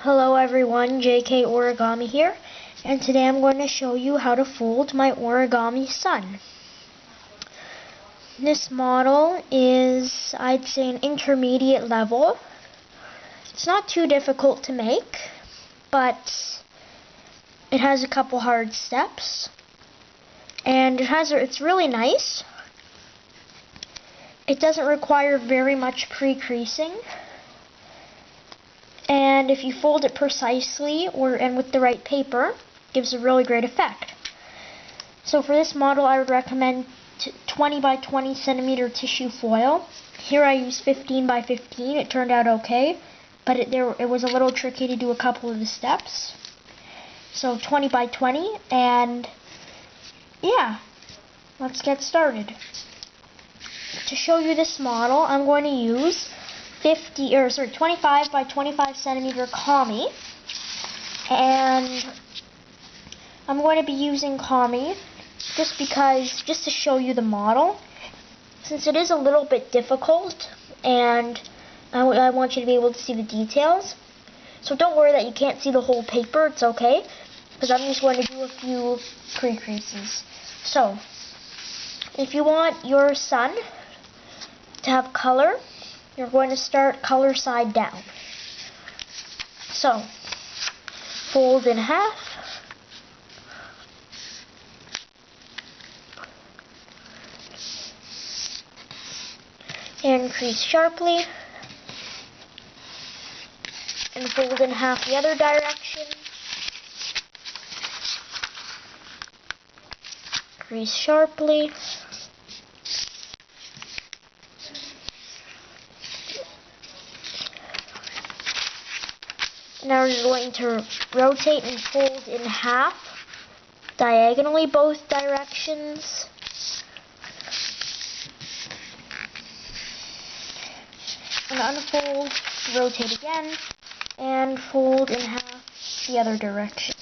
Hello everyone, JK Origami here, and today I'm going to show you how to fold my Origami Sun. This model is, I'd say, an intermediate level. It's not too difficult to make, but it has a couple hard steps, and it's really nice. It doesn't require very much pre-creasing. And if you fold it precisely and with the right paper, it gives a really great effect. So for this model, I would recommend 20 by 20 centimeter tissue foil. Here I use 15 by 15. It turned out okay, but it was a little tricky to do a couple of the steps. So 20 by 20, and yeah, let's get started. To show you this model, I'm going to use 25 by 25 centimeter kami, and I'm going to be using kami just to show you the model, since it is a little bit difficult and I want you to be able to see the details. So don't worry that you can't see the whole paper, it's okay, because I'm just going to do a few pre-creases. So if you want your sun to have color, you're going to start color side down. So, fold in half. And crease sharply. And fold in half the other direction. Crease sharply. Now we're going to rotate and fold in half, diagonally both directions. And unfold, rotate again, and fold in half the other direction.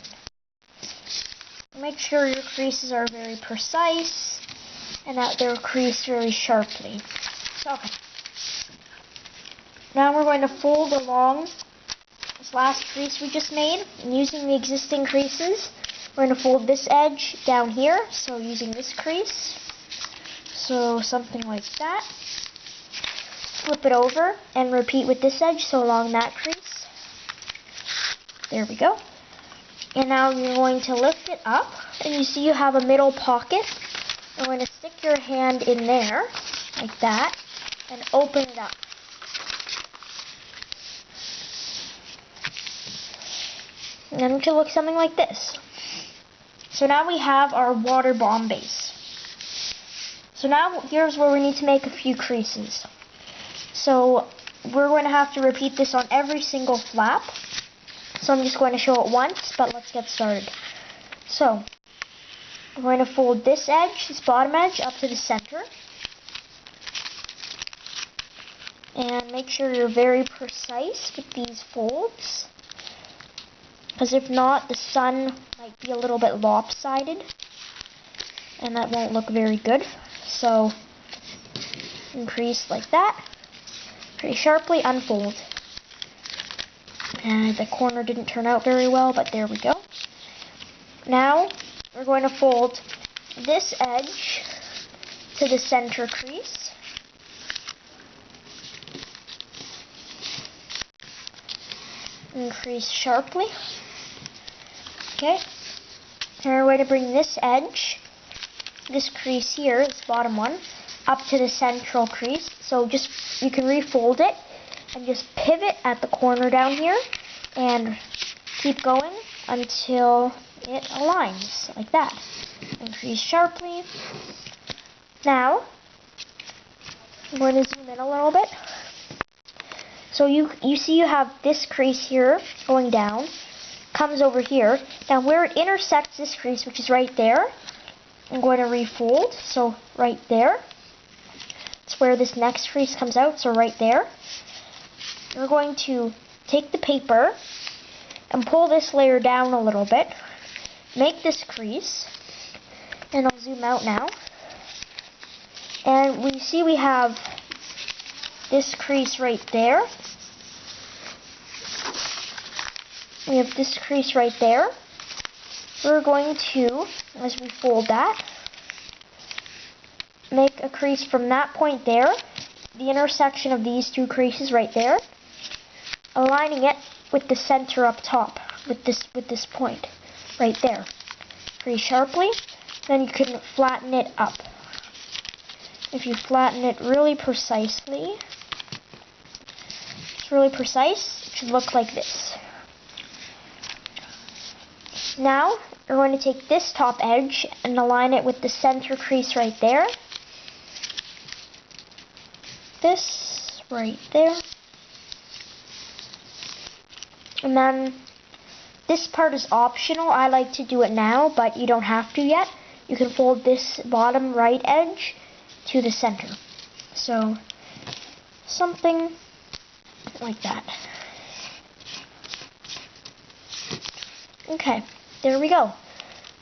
Make sure your creases are very precise and that they're creased very sharply. Okay. Now we're going to fold along this last crease we just made, and using the existing creases, we're going to fold this edge down here, so using this crease, so something like that. Flip it over and repeat with this edge, so along that crease. There we go. And now you're going to lift it up, and you see you have a middle pocket. You're going to stick your hand in there, like that, and open it up. And then it should look something like this. So now we have our water bomb base. So now here's where we need to make a few creases. So we're going to have to repeat this on every single flap. So I'm just going to show it once, but let's get started. So we're going to fold this edge, this bottom edge, up to the center. And make sure you're very precise with these folds, because if not, the sun might be a little bit lopsided, and that won't look very good. So, increase like that, pretty sharply, unfold. And the corner didn't turn out very well, but there we go. Now, we're going to fold this edge to the center crease. Increase sharply. Okay, and we're going to bring this edge, this crease here, this bottom one, up to the central crease. So you can refold it and just pivot at the corner down here and keep going until it aligns, like that. Increase sharply. Now, I'm going to zoom in a little bit. So you see you have this crease here going down, comes over here. Now where it intersects this crease, which is right there, I'm going to refold, so right there. It's where this next crease comes out, so right there. We're going to take the paper and pull this layer down a little bit, make this crease, and I'll zoom out now. And we see we have this crease right there. we have this crease right there. We're going to, as we fold that, make a crease from that point there, the intersection of these two creases right there, aligning it with the center up top, with this point right there. Pretty sharply. Then you can flatten it up. If you flatten it really precisely, it's really precise, it should look like this. Now, we're going to take this top edge and align it with the center crease right there. This right there. And then, this part is optional. I like to do it now, but you don't have to yet. You can fold this bottom right edge to the center. So, something like that. Okay, there we go.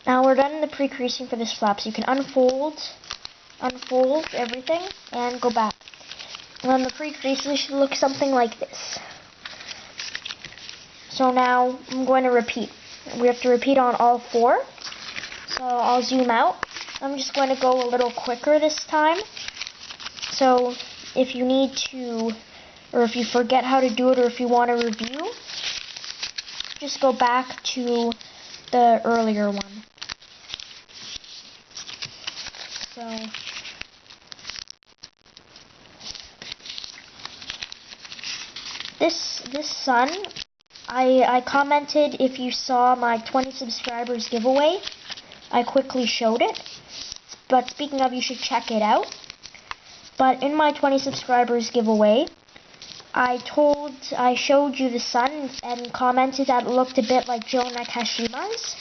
Now we're done in the pre-creasing for this flap, so you can unfold everything, and go back. And then the pre-creasing should look something like this. So now I'm going to repeat. We have to repeat on all four. So I'll zoom out. I'm just going to go a little quicker this time. So if you need to, or if you forget how to do it, or if you want to review, just go back to the earlier one. So this sun, I commented if you saw my 20 subscribers giveaway. I quickly showed it. But speaking of, you should check it out. But in my 20 subscribers giveaway, I showed you the sun and commented that it looked a bit like Joe Nakashima's.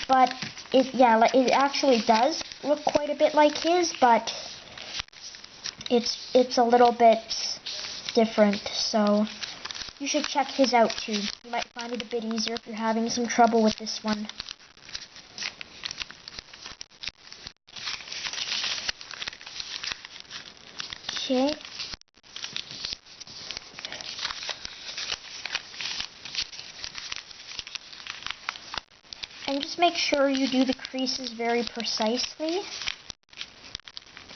But it actually does look quite a bit like his, but it's a little bit different. So you should check his out too. You might find it a bit easier if you're having some trouble with this one. Okay. And just make sure you do the creases very precisely,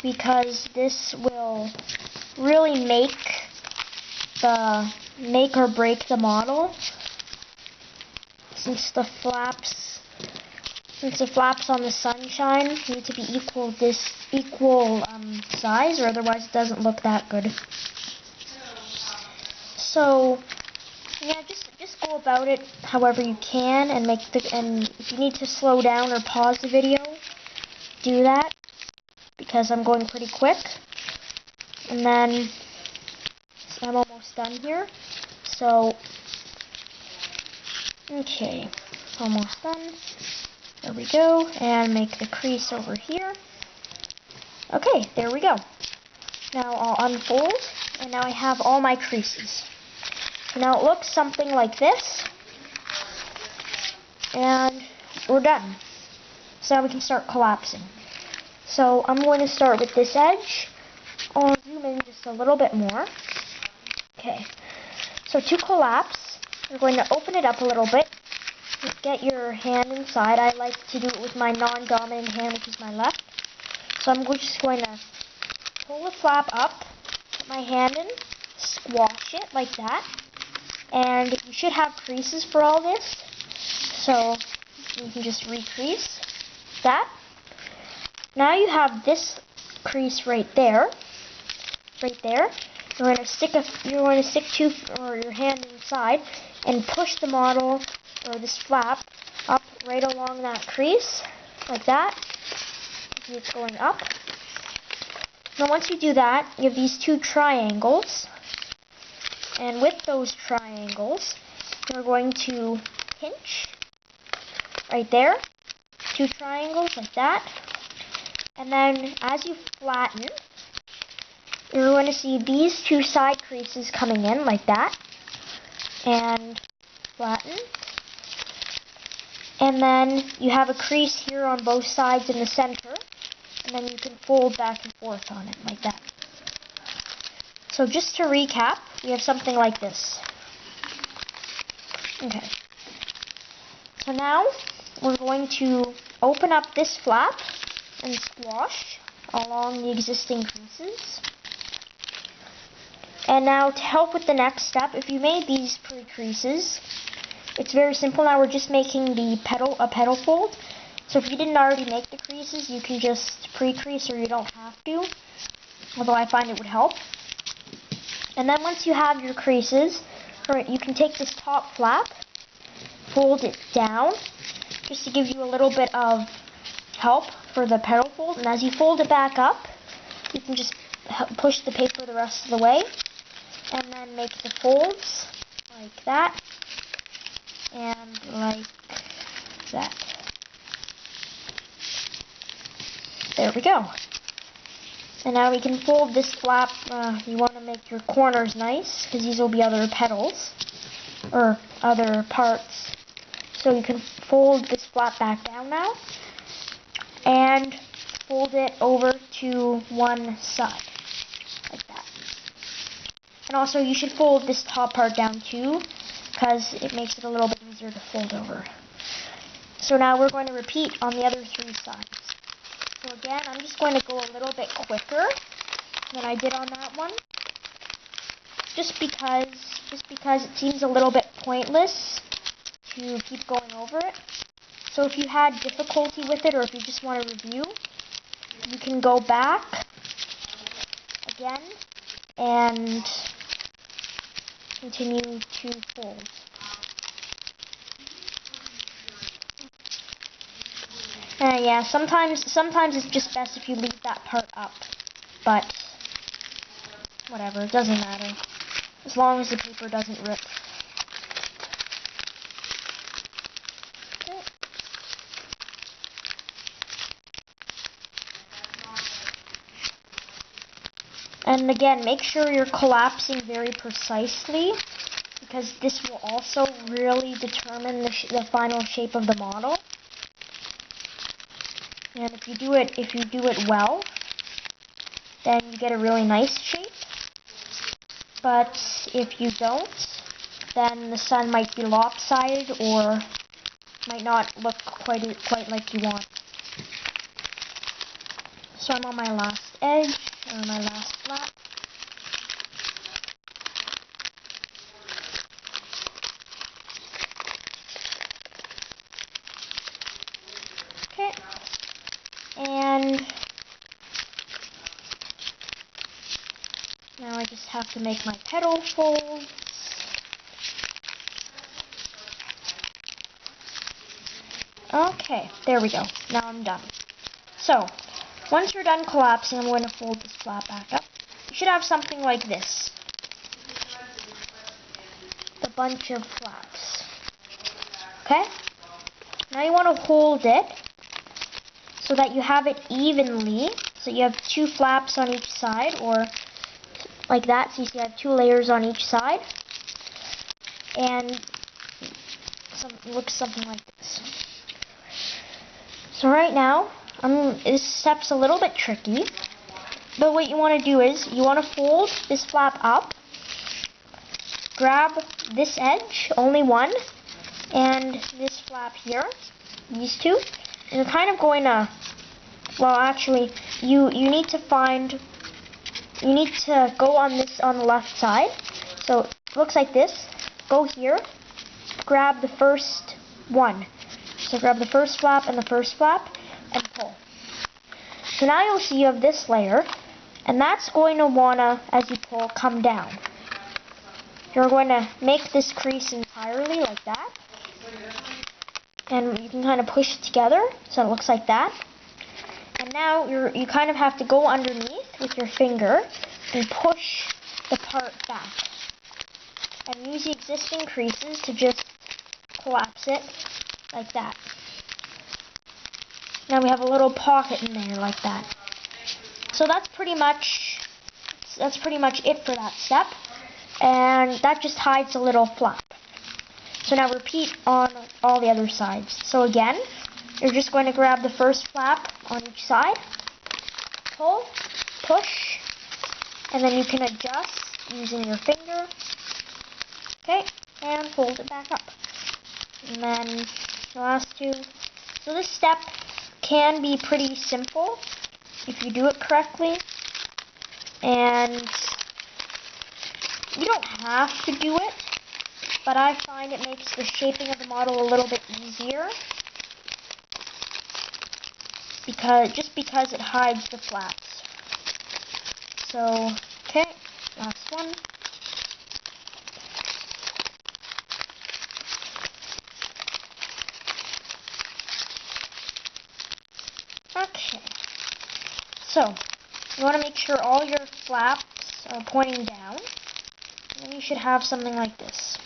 because this will really make or break the model. Since the flaps on the sunshine need to be equal size, or otherwise it doesn't look that good. So yeah, just go about it however you can, and if you need to slow down or pause the video, do that, because I'm going pretty quick. And then I'm almost done here. So okay, almost done. There we go, and make the crease over here. Okay, there we go. Now I'll unfold, and now I have all my creases. Now it looks something like this, and we're done. So now we can start collapsing. So I'm going to start with this edge. I'll zoom in just a little bit more. Okay, so to collapse, you're going to open it up a little bit. Get your hand inside. I like to do it with my non-dominant hand, which is my left. So I'm just going to pull the flap up, put my hand in, squash it like that. And you should have creases for all this, so you can just recrease that. Now you have this crease right there. You're going to stick your hand inside and push the model, or this flap, up right along that crease, like that. See, it's going up. Now once you do that, you have these two triangles. And with those triangles, you're going to pinch right there, two triangles like that. And then as you flatten, you're going to see these two side creases coming in like that. And flatten. And then you have a crease here on both sides in the center. And then you can fold back and forth on it like that. So just to recap, we have something like this. Okay. So now we're going to open up this flap and squash along the existing creases. And now to help with the next step, if you made these pre-creases, it's very simple. Now we're just making a petal fold. So if you didn't already make the creases, you can just pre-crease, or you don't have to. Although I find it would help. And then once you have your creases, you can take this top flap, fold it down, just to give you a little bit of help for the petal fold. And as you fold it back up, you can just push the paper the rest of the way, and then make the folds like that, and like that. There we go. And now we can fold this flap. You want to make your corners nice, because these will be other petals, or other parts. So you can fold this flap back down now, and fold it over to one side, like that. And also you should fold this top part down too, because it makes it a little bit easier to fold over. So now we're going to repeat on the other three sides. So again, I'm just going to go a little bit quicker than I did on that one, just because it seems a little bit pointless to keep going over it. So if you had difficulty with it, or if you just want to review, you can go back again and continue to fold. Yeah, sometimes it's just best if you leave that part up, but whatever, it doesn't matter, as long as the paper doesn't rip. Okay. And again, make sure you're collapsing very precisely, because this will also really determine the final shape of the model. And if you do it well, then you get a really nice shape. But if you don't, then the sun might be lopsided, or might not look quite like you want. So I'm on my last edge, or my last flap. Okay. And now I just have to make my petal folds. Okay, there we go. Now I'm done. So, once you're done collapsing, I'm going to fold this flap back up. You should have something like this. A bunch of flaps. Okay? Now you want to hold it so that you have it evenly. So you have two flaps on each side, or like that. So you see I have two layers on each side. And it looks something like this. So right now, this step's a little bit tricky. But what you want to do is, you want to fold this flap up, grab this edge, only one, and this flap here, these two, and you're kind of going to, well actually, you need to go on the left side. So it looks like this. Go here, grab the first one. So grab the first flap and the first flap, and pull. So now you'll see you have this layer, and that's going to wanna, as you pull, come down. You're going to make this crease entirely like that, and you can kind of push it together so it looks like that. And now you kind of have to go underneath with your finger and push the part back, and use the existing creases to just collapse it like that. Now we have a little pocket in there like that. So that's pretty much it for that step, and that just hides a little flap. So now repeat on all the other sides. So again, you're just going to grab the first flap on each side, pull, push, and then you can adjust using your finger. Okay, and fold it back up. And then the last two. So this step can be pretty simple if you do it correctly. And you don't have to do it, but I find it makes the shaping of the model a little bit easier. Because it hides the flaps. So, okay, last one. Okay, so you want to make sure all your flaps are pointing down, and then you should have something like this.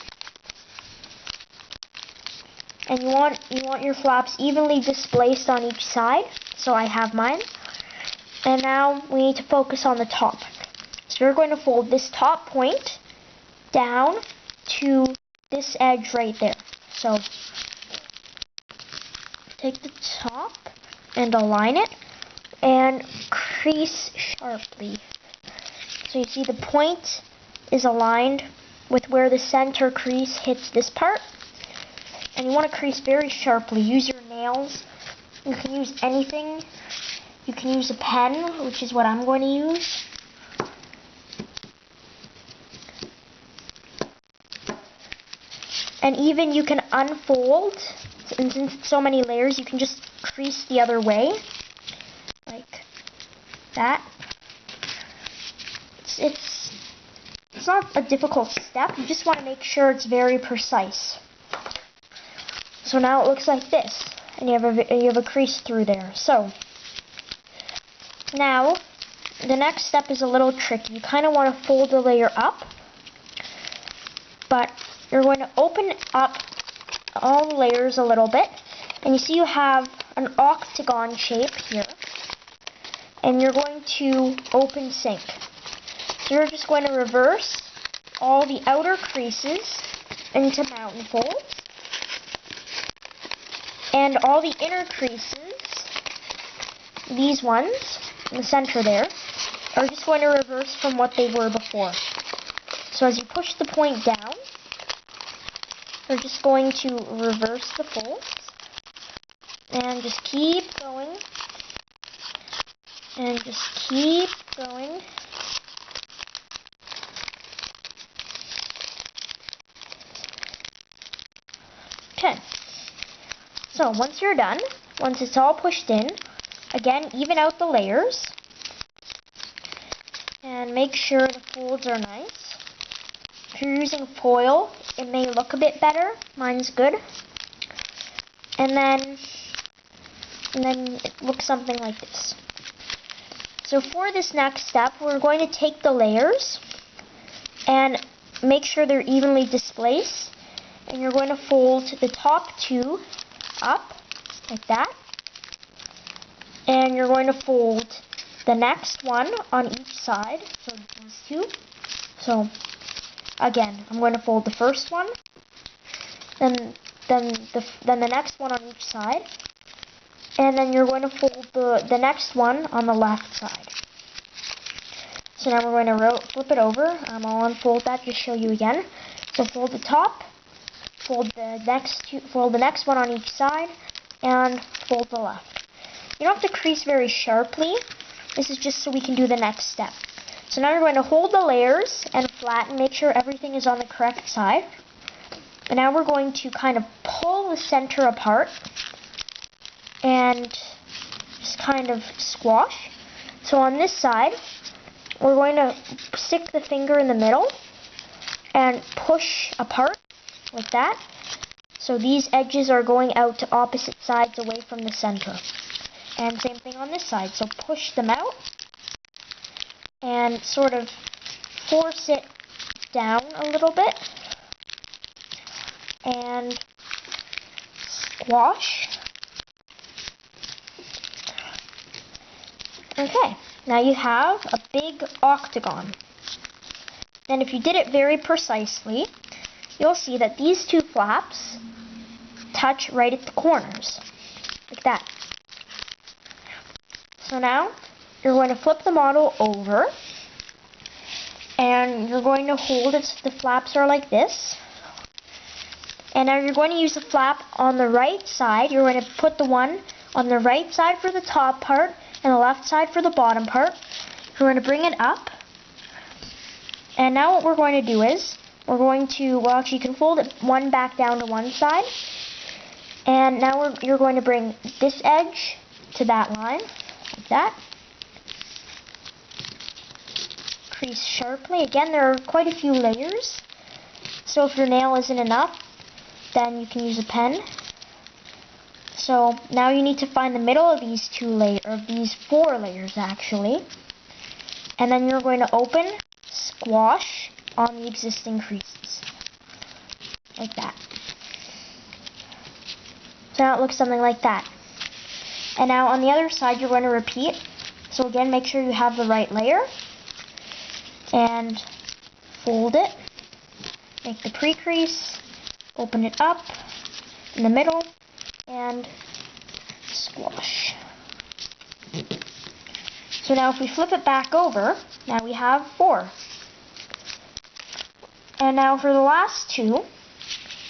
And you want your flaps evenly displaced on each side. So I have mine. And now we need to focus on the top. So we're going to fold this top point down to this edge right there. So take the top and align it and crease sharply. So you see the point is aligned with where the center crease hits this part. And you want to crease very sharply. Use your nails. You can use anything. You can use a pen, which is what I'm going to use. And even you can unfold. And since it's so many layers, you can just crease the other way. Like that. It's not a difficult step. You just want to make sure it's very precise. So now it looks like this. And you have a crease through there. So now the next step is a little tricky. You kind of want to fold the layer up, but you're going to open up all the layers a little bit, and you see you have an octagon shape here, and you're going to open sync. So you're just going to reverse all the outer creases into mountain folds. And all the inner creases, these ones, in the center there, are just going to reverse from what they were before. So as you push the point down, you're just going to reverse the folds. And just keep going. And just keep going. Okay. So once you're done, once it's all pushed in, again, even out the layers. And make sure the folds are nice. If you're using foil, it may look a bit better. Mine's good. And then it looks something like this. So for this next step, we're going to take the layers and make sure they're evenly displaced. And you're going to fold the top two up like that, and you're going to fold the next one on each side, so these two. So again, I'm going to fold the first one, then the next one on each side, and then you're going to fold the next one on the left side. So now we're going to flip it over. I'll unfold that to show you again. So fold the top, fold the next one on each side, and fold the left. You don't have to crease very sharply. This is just so we can do the next step. So now you're going to hold the layers and flatten, make sure everything is on the correct side. And now we're going to kind of pull the center apart and just kind of squash. So on this side, we're going to stick the finger in the middle and push apart like that. So these edges are going out to opposite sides away from the center. And same thing on this side. So push them out and sort of force it down a little bit and squash. Okay, now you have a big octagon. And if you did it very precisely, you'll see that these two flaps touch right at the corners, like that. So now, you're going to flip the model over, and you're going to hold it so the flaps are like this, And now you're going to use the flap on the right side. You're going to put the one on the right side for the top part and the left side for the bottom part. You're going to bring it up. And now what we're going to do is, we're going to, well actually you can fold it one back down to one side. And now you're going to bring this edge to that line, like that. Crease sharply. Again, there are quite a few layers. So if your nail isn't enough, then you can use a pen. So now you need to find the middle of these these 4 layers actually. And then you're going to open, squash on the existing creases. Like that. So now it looks something like that. And now on the other side you're going to repeat. So again, make sure you have the right layer. And fold it. Make the pre-crease. Open it up in the middle. And squash. So now if we flip it back over, now we have 4. And now for the last 2,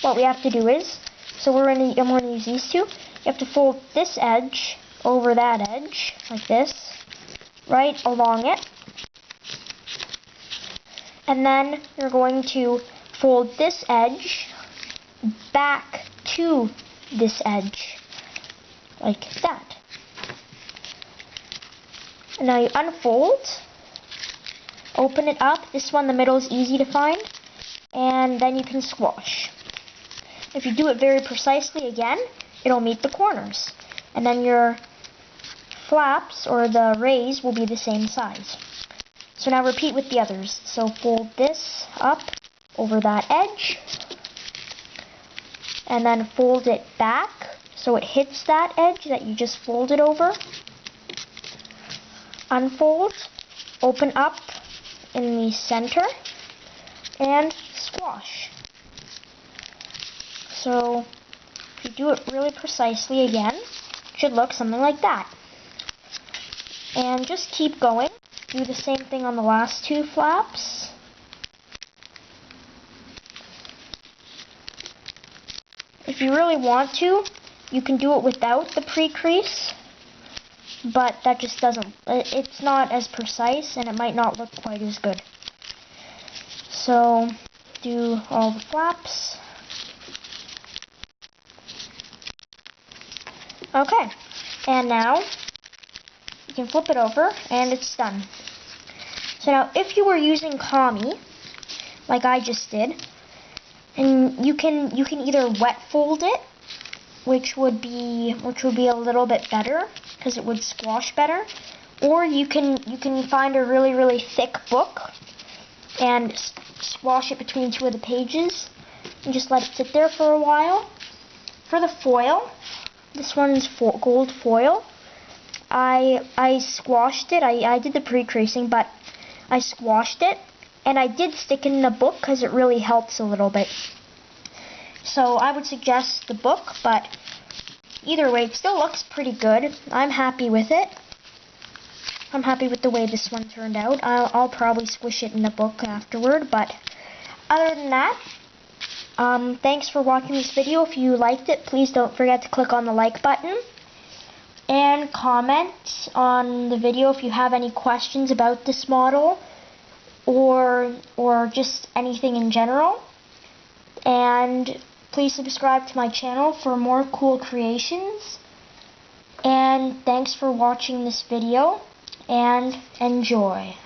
what we have to do is, so I'm going to use these 2. You have to fold this edge over that edge, like this, right along it. And then you're going to fold this edge back to this edge, like that. And now you unfold, open it up. This one, the middle is easy to find. And then you can squash. If you do it very precisely again, it'll meet the corners. And then your flaps, or the rays, will be the same size. So now repeat with the others. So fold this up over that edge. And then fold it back so it hits that edge that you just folded over. Unfold, open up in the center, and squash. So if you do it really precisely again, it should look something like that. And just keep going. Do the same thing on the last 2 flaps. If you really want to, you can do it without the pre-crease, but that just it's not as precise and it might not look quite as good. So do all the flaps. Okay, and now you can flip it over and it's done. So now if you were using Kami, like I just did, and you can either wet fold it, which would be a little bit better because it would squash better, or you can find a really thick book and squash it between 2 of the pages and just let it sit there for a while. For the foil, this one's gold foil. I squashed it. I did the pre-creasing, but I squashed it, and I did stick it in the book because it really helps a little bit. So I would suggest the book, but either way, it still looks pretty good. I'm happy with it. I'm happy with the way this one turned out. I'll probably squish it in the book afterward, but other than that, thanks for watching this video. If you liked it, please don't forget to click on the like button. And comment on the video if you have any questions about this model or just anything in general. And please subscribe to my channel for more cool creations. And thanks for watching this video and enjoy.